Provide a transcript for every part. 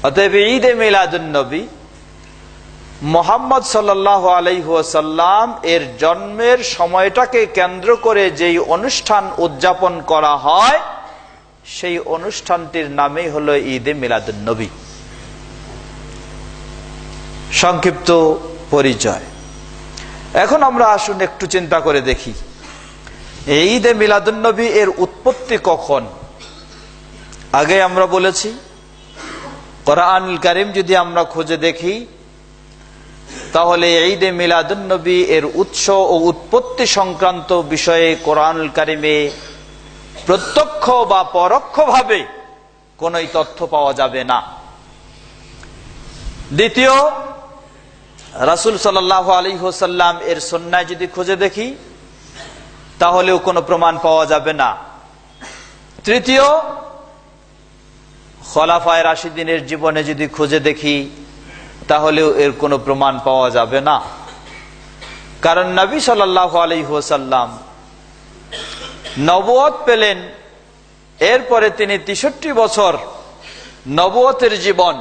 অতএব ঈদে মিলাদুন নবী মুহাম্মদ সাল্লাল্লাহু আলাইহি ওয়াসাল্লাম এর জন্মের সময়টাকে কেন্দ্র করে যেই অনুষ্ঠান উদযাপন করা হয় সেই অনুষ্ঠানটির নামই হলো ঈদে মিলাদুন নবী। সংক্ষিপ্ত পরিচয়। এখন আমরা আসুন একটু চিন্তা করে দেখি এই ঈদে মিলাদুন নবী এর উৎপত্তি কখন। আগে আমরা বলেছি কোরআনুল কারীম যদি আমরা খুঁজে দেখি তাহলে ঈদে মিলাদুন নবী এর উৎস ও উৎপত্তি সংক্রান্ত বিষয়ে কোরআনুল কারীমে প্রত্যক্ষ বা পরোক্ষভাবে কোন তথ্য পাওয়া যাবে না। দ্বিতীয়, রাসূল সাল্লাল্লাহু আলাইহি ওয়াসাল্লাম এর সুন্নাহ যদি খুঁজে দেখি তাহলেও কোনো প্রমাণ পাওয়া যাবে না। তৃতীয়, খোলাফায়ে রাশিদিনের জীবনে যদি খুঁজে দেখি তাহলেও এর কোনো প্রমাণ পাওয়া যাবে না। কারণ নবী সাল্লাল্লাহু আলাইহি ওয়াসাল্লাম নবুয়ত পেলেন, এরপরে তিনি ৬৩ বছর নবুয়তের জীবন,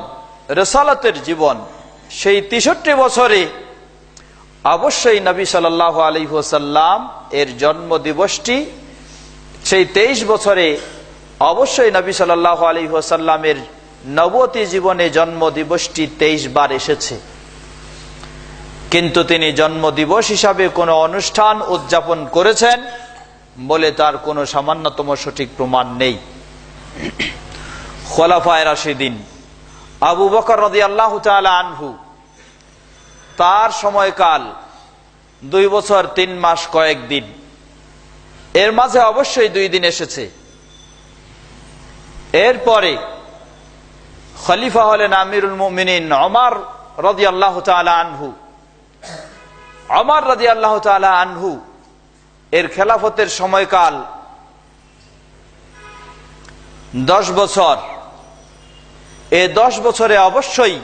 রিসালাতের জীবন, সেই ৬৩ বছরে অবশ্যই নবী সাল্লাল্লাহু আলাইহি ওয়াসাল্লাম এর জন্ম দিবসটি, সেই ২৩ বছরে অবশ্যই নবী সাল্লাল্লাহু আলাইহি ওয়াসাল্লামের নবুয়তি জীবনে জন্ম দিবসটি ২৩ বার এসেছে, কিন্তু তিনি জন্ম দিবস হিসাবে কোনো অনুষ্ঠান উদযাপন করেছেন বলে তার কোনো সামান্যতম সঠিক প্রমাণ নেই। খোলাফায়ে রাশিদিন আবু বকর রাদিয়াল্লাহু তাআলা আনহু, তার সময়কাল ২ বছর ৩ মাস কয়েকদিন, এর মাঝে অবশ্যই ২ দিন এসেছে। এরপরে খলিফা হলেন আমিরুল মুমিনিন ওমর রাদিয়াল্লাহু তাআলা আনহু। ওমর রাদিয়াল্লাহু তাআলা আনহু এর খেলাফতের সময়কাল 10 বছর। এই 10 বছরে অবশ্যই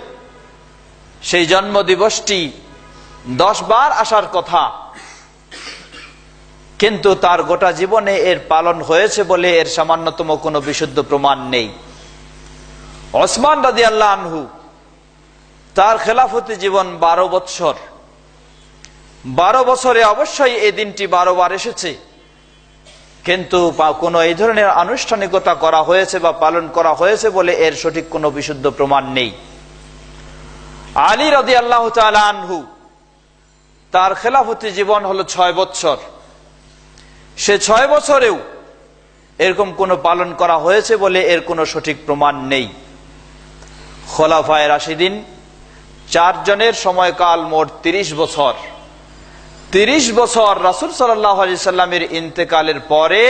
সেই জন্ম দিবসটি 10 বার আসার কথা, কিন্তু তার গোটা জীবনে এর পালন হয়েছে বলে এর সামান্যতম কোনো বিশুদ্ধ প্রমাণ নেই। ওসমান রাদিয়াল্লাহু আনহু, তার খেলাফতি জীবন 12 বছর। 12 বছরে অবশ্যই এই দিনটি 12 বার এসেছে, কিন্তু কোনো এই ধরনের আনুষ্ঠানিকতা করা হয়েছে বা পালন করা হয়েছে বলে এর সঠিক কোনো বিশুদ্ধ প্রমাণ নেই। আলী রাদিয়াল্লাহু তাআলা আনহু, তার খেলাফতি জীবন হলো 6 বছর। সে 6 বছরেও এরকম কোনো পালন করা হয়েছে বলে এর কোনো সঠিক প্রমাণ নেই। খোলাফায়ে রাশিদিন 4 জনের সময়কাল মোট 30 বছর। 30 বছর রাসূল সাল্লাল্লাহু আলাইহি সাল্লামের ইন্তেকালের পরে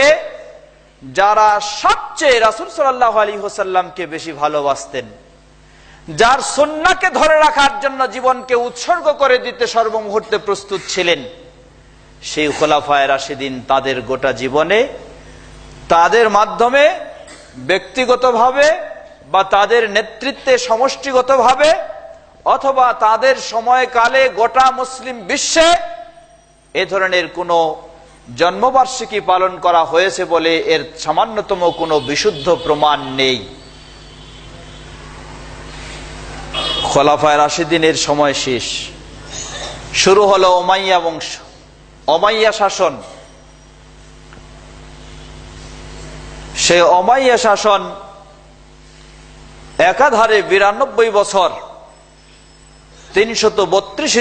যারা সবচেয়ে রাসূল সাল্লাল্লাহু আলাইহি ওয়াসাল্লামকে বেশি ভালোবাসতেন, যার সুন্নাহকে ধরে রাখার জন্য জীবনকে উৎসর্গ করে দিতে সর্বমুহূর্তে প্রস্তুত ছিলেন, সেই খোলাফায়ে রাশিদিন তাদের গোটা জীবনে, তাদের মাধ্যমে ব্যক্তিগতভাবে বা তাদের নেতৃত্বে সমষ্টিগতভাবে অথবা তাদের সময়কালে গোটা মুসলিম বিশ্বে এ ধরনের কোনো জন্মবার্ষিকী পালন করা হয়েছে বলে এর সামান্যতম কোনো বিশুদ্ধ প্রমাণ নেই। খোলাফায়ে রাশিদিনের সময় শেষ, শুরু হলো উমাইয়া বংশ, উমাইয়া শাসন। সে উমাইয়া শাসন একাধারে 92 বছর, 132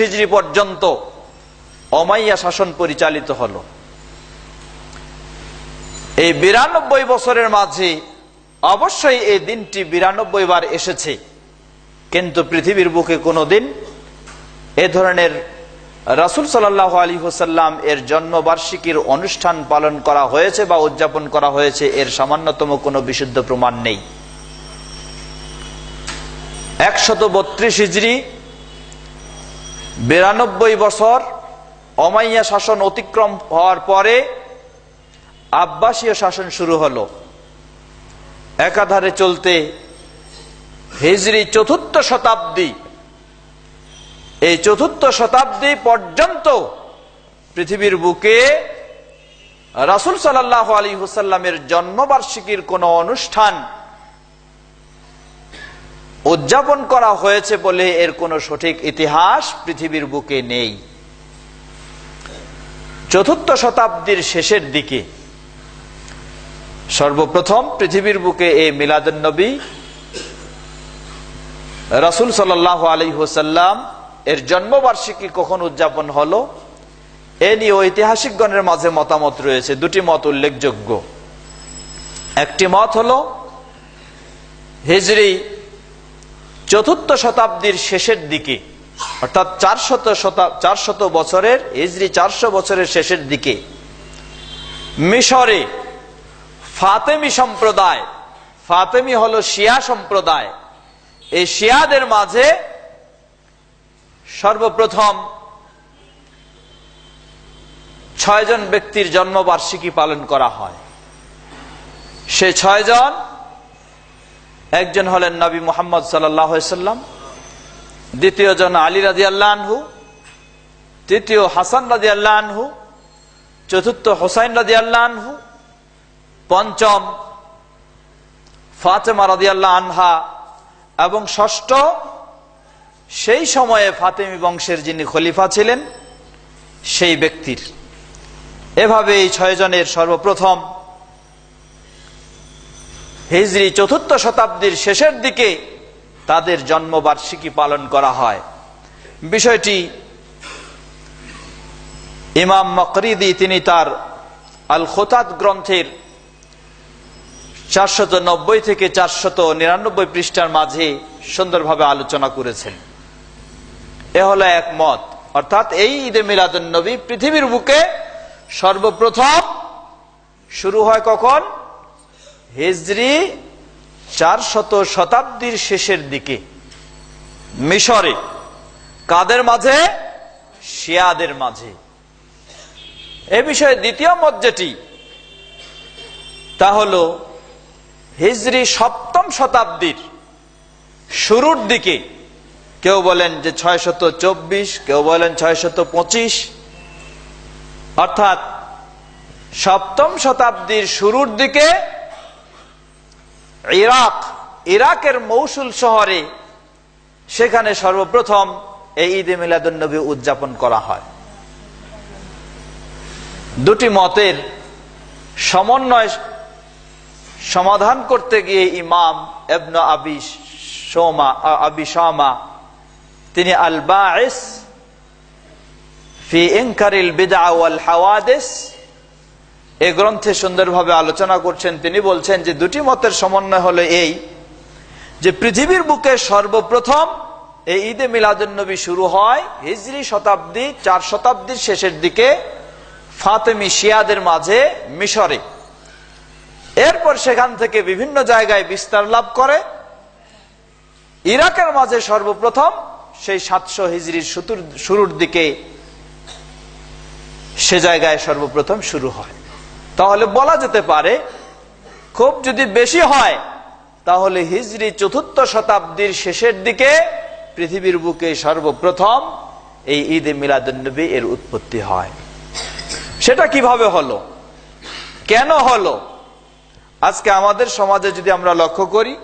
হিজরি পর্যন্ত উমাইয়া শাসন পরিচালিত হলো। এই 92 বছরের মাঝে অবশ্যই এই দিনটি 92 বার এসেছে, কিন্তু পৃথিবীর বুকে কোনোদিন এ ধরনের রাসূল সাল্লাল্লাহু আলাইহি ওয়াসাল্লাম এর জন্মবার্ষিকীর অনুষ্ঠান পালন করা হয়েছে বা উদযাপন করা হয়েছে এর সামান্যতম কোনো বিশুদ্ধ প্রমাণ নেই। 132 হিজরি 92 বছর উমাইয়া শাসন অতিক্রম হওয়ার পরে আব্বাসীয় শাসন শুরু হলো, একাধারে চলতে হিজরি 4th শতাব্দী। এই 4th শতাব্দী পর্যন্ত পৃথিবীর বুকে রাসূল সাল্লাল্লাহু আলাইহি ওয়াসাল্লামের জন্মবার্ষিকীর কোনো অনুষ্ঠান উদযাপন করা হয়েছে বলে এর কোনো সঠিক ইতিহাস পৃথিবীর বুকে নেই। চতুর্থ শতাব্দীর শেষের দিকে সর্বপ্রথম পৃথিবীর বুকে এই মিলাদুন নবী রাসূল সাল্লাল্লাহু আলাইহি ওয়াসাল্লাম এর জন্মবার্ষিকী কখন উদযাপন হলো এ নিয়ে ঐতিহাসিকগণের মাঝে মতামত রয়েছে। দুটি মত উল্লেখযোগ্য। একটি মত হলো হিজরি চতুর্থ শতাব্দীর শেষের দিকে, অর্থাৎ 400 বছরের হিজরি 400 বছরের শেষের দিকে মিশরে ফাতেমি সম্প্রদায়, ফাতেমি হলো শিয়া সম্প্রদায়, এই শিয়াদের মাঝে সর্বপ্রথম 6 জন ব্যক্তির জন্মবার্ষিকী পালন করা হয়। সে 6 জন, একজন হলেন নবী মুহাম্মদ সাল্লাল্লাহু আলাইহি সাল্লাম, দ্বিতীয় জন আলী রাদিয়াল্লাহু আনহু, তৃতীয় হাসান রাদিয়াল্লাহু আনহু, চতুর্থ হুসাইন রাদিয়াল্লাহু আনহু, পঞ্চম ফাতেমা রাদিয়াল্লাহু আনহা এবং ষষ্ঠ সেই সময়ে ফাতেমি বংশের যিনি খলিফা ছিলেন সেই ব্যক্তির। এভাবে এই 6 জনের সর্বপ্রথম হিজরি চতুর্থ শতাব্দীর শেষের দিকে তাদের জন্মবার্ষিকী পালন করা হয়। বিষয়টি ইমাম মাকরিদি তিনি তার আল খুতাত গ্রন্থের 490 থেকে 499 পৃষ্ঠার মাঝে সুন্দরভাবে আলোচনা করেছেন। এ হলো এক মত, অর্থাৎ এই ঈদে মিলাদুন নবী পৃথিবীর বুকে সর্বপ্রথম শুরু হয় কখন? হিজরি 400 শতাব্দীর শেষের দিকে মিশরে। কাদের মাঝে? শিয়াদের মাঝে। এ বিষয়ে দ্বিতীয় মত যেটি, তা হলো হিজরি 7ম শতাব্দীর শুরুর দিকে, কেউ বলেন যে 624, কেউ বলেন 625, অর্থাৎ 7ম শতাব্দীর শুরুর দিকে ইরাকের মৌসুল শহরে, সেখানে সর্বপ্রথম এই ঈদে মিলাদুন নবী উদযাপন করা হয়। দুটি মতের সমন্বয় সমাধান করতে গিয়ে ইমাম ইবনে আবি শামা তিনি আল বাঈস ফি ইনকারিল বিদআ ওয়াল হাওয়াদিস এই গ্রন্থে সুন্দরভাবে আলোচনা করছেন। তিনি বলছেন যে দুটি মতের সমন্বয় হলো এই যে পৃথিবীর বুকে সর্বপ্রথম এই ঈদে মিলাদুন নবী শুরু হয় হিজরি 4 শতাব্দীর শেষের দিকে ফাতেমি শিয়াদের মাঝে মিশরে। এরপর সেখান থেকে বিভিন্ন জায়গায় বিস্তার লাভ করে। ইরাকের মাঝে সর্বপ্রথম সেই 700 হিজরির শুরুর দিকে সে জায়গায় সর্বপ্রথম শুরু হয়। তাহলে বলা যেতে পারে খুব যদি বেশি হয় তাহলে হিজরি 4র্থ শতাব্দীর শেষের দিকে পৃথিবীর বুকে সর্বপ্রথম এই ঈদে মিলাদুন নবী এর উৎপত্তি হয়। সেটা কিভাবে হলো, কেন হলো? আজকে আমাদের সমাজে যদি আমরা লক্ষ্য করি,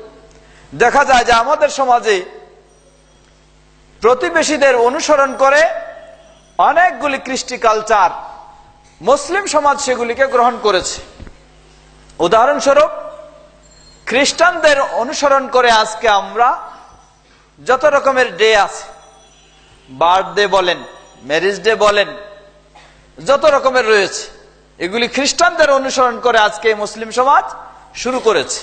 দেখা যায় যে আমাদের সমাজে প্রতিবেশীদের অনুসরণ করে অনেকগুলি কৃষ্টি কালচার মুসলিম সমাজ সেগুলিকে গ্রহণ করেছে। উদাহরণস্বরূপ খ্রিস্টানদের অনুসরণ করে আজকে আমরা যত রকমের ডে আছে, বার্থডে বলেন, ম্যারেজ ডে বলেন, যত রকমের রয়েছে, এগুলি খ্রিস্টানদের অনুসরণ করে আজকে মুসলিম সমাজ শুরু করেছে।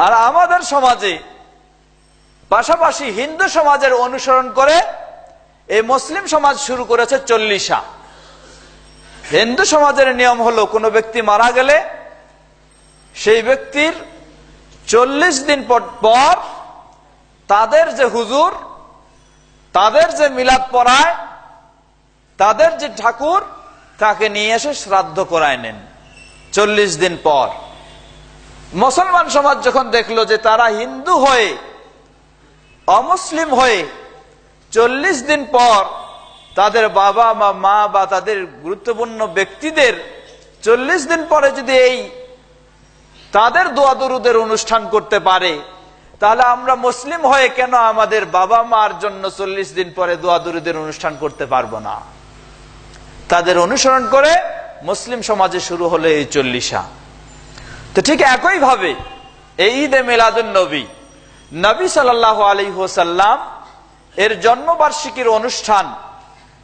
আর আমাদের সমাজে পাশাপাশি হিন্দু সমাজের অনুসরণ করে এই মুসলিম সমাজ শুরু করেছে 40। হিন্দু সমাজের নিয়ম হলো কোনো ব্যক্তি মারা গেলে সেই ব্যক্তির 40 দিন পর তাদের যে হুজুর, তাদের যে মিলাদ পড়ায়, তাদের যে ঠাকুর, তাকে নিয়ে এসে শ্রাদ্ধ করায় নেন 40 দিন পর। মুসলমান সমাজ যখন দেখলো যে তারা হিন্দু হয়ে অমুসলিম হয়ে 40 দিন পর তাদের বাবা বা মা বা তাদের গুরুত্বপূর্ণ ব্যক্তিদের 40 দিন পরে যদি এই তাদের দোয়া দরুদের অনুষ্ঠান করতে পারে, তাহলে আমরা মুসলিম হয়ে কেন আমাদের বাবা মার জন্য 40 দিন পরে দোয়া দুরুদের অনুষ্ঠান করতে পারবো না? তাদের অনুসরণ করে মুসলিম সমাজে শুরু হলো এই 40। তো ঠিক একই ভাবে এই ঈদে মিলাদুন নবী, নবী সাল্লাল্লাহু আলাইহি ওয়াসাল্লাম এর জন্মবার্ষিকীর অনুষ্ঠান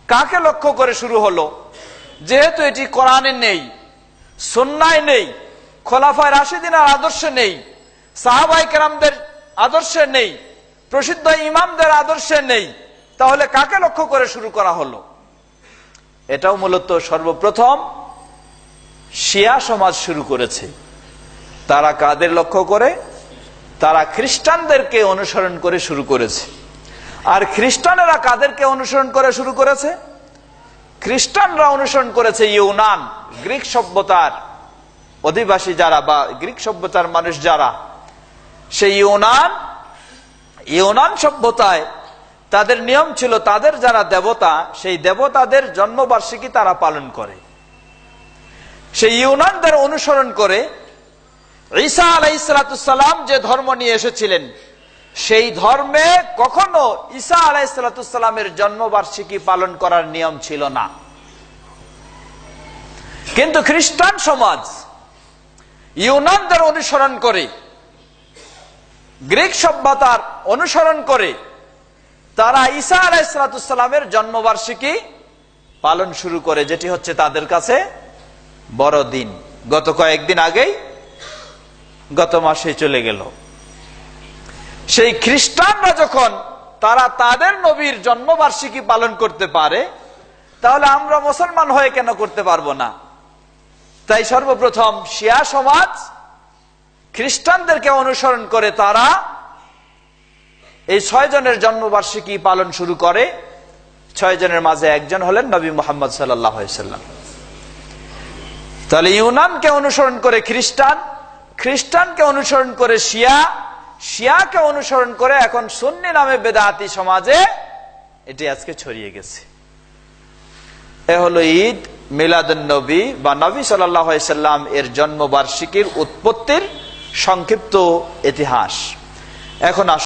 কাকে লক্ষ্য করে শুরু হলো? যেহেতু এটি কোরআনে নেই, সুন্নায় নেই, খোলাফায়ে রাশিদিনের আদর্শে নেই, সাহাবায়ে কেরামদের আদর্শে নেই, প্রসিদ্ধ ইমামদের আদর্শে নেই, তাহলে কাকে লক্ষ্য করে শুরু করা হলো? এটাও মূলত সর্বপ্রথম শিয়া সমাজ শুরু করেছে। তারা কাদের লক্ষ্য করে? তারা খ্রিস্টানদেরকে অনুসরণ করে শুরু করেছে। আর খ্রিস্টানেরা কাদেরকে অনুসরণ করে শুরু করেছে? খ্রিস্টানরা অনুসরণ করেছে ইউনান, গ্রিক সভ্যতার অধিবাসী যারা বা গ্রিক সভ্যতার মানুষ যারা, সেই ইউনান সভ্যতায় তাদের নিয়ম ছিল তাদের যারা দেবতা, সেই দেবতাদের জন্মবার্ষিকী তারা পালন করে। সেই ইউনানদের অনুসরণ করে ঈসা আলাইহিস সালাম যে ধর্ম নিয়ে এসেছিলেন, সেই ধর্মে কখনো ঈসা আলাইহিস সালামের জন্মবার্ষিকী পালন করার নিয়ম ছিল না। কিন্তু খ্রিস্টান সমাজ ইউনানদের অনুসরণ করে, গ্রিক সভ্যতার অনুসরণ করে তারা ঈসা আলাইহিস সালামের জন্মবার্ষিকী পালন শুরু করে, যেটি হচ্ছে তাদের কাছে বড়দিন। গত কয়েকদিন আগেই, গত মাসে চলে গেল। সেই খ্রিস্টানরা যখন তারা তাদের নবীর জন্মবার্ষিকী পালন করতে পারে, তাহলে আমরা মুসলমান হয়ে কেন করতে পারবো না? তাই সর্বপ্রথম শিয়া সমাজ খ্রিস্টানদেরকে অনুসরণ করে তারা এই 6 জনের জন্মবার্ষিকী পালন শুরু করে। 6 জনের মাঝে একজন হলেন নবী মুহাম্মদ সাল্লাল্লাহু আলাইহি ওয়াসাল্লাম। তাহলে ইউনানকে অনুসরণ করে খ্রিস্টান, খ্রিস্টানকে অনুসরণ করে শিয়া, শিয়াকে অনুসরণ করে এখন সুন্নি নামে বেদাতি সমাজে এটি আজকে ছড়িয়ে গেছে। এ হলো ঈদ মিলাদুন নবী বা নবী সাল্লাল্লাহু আলাইহি ওয়াসাল্লাম এর জন্মবার্ষিকীর উৎপত্তির সংক্ষিপ্ত ইতিহাস। এখন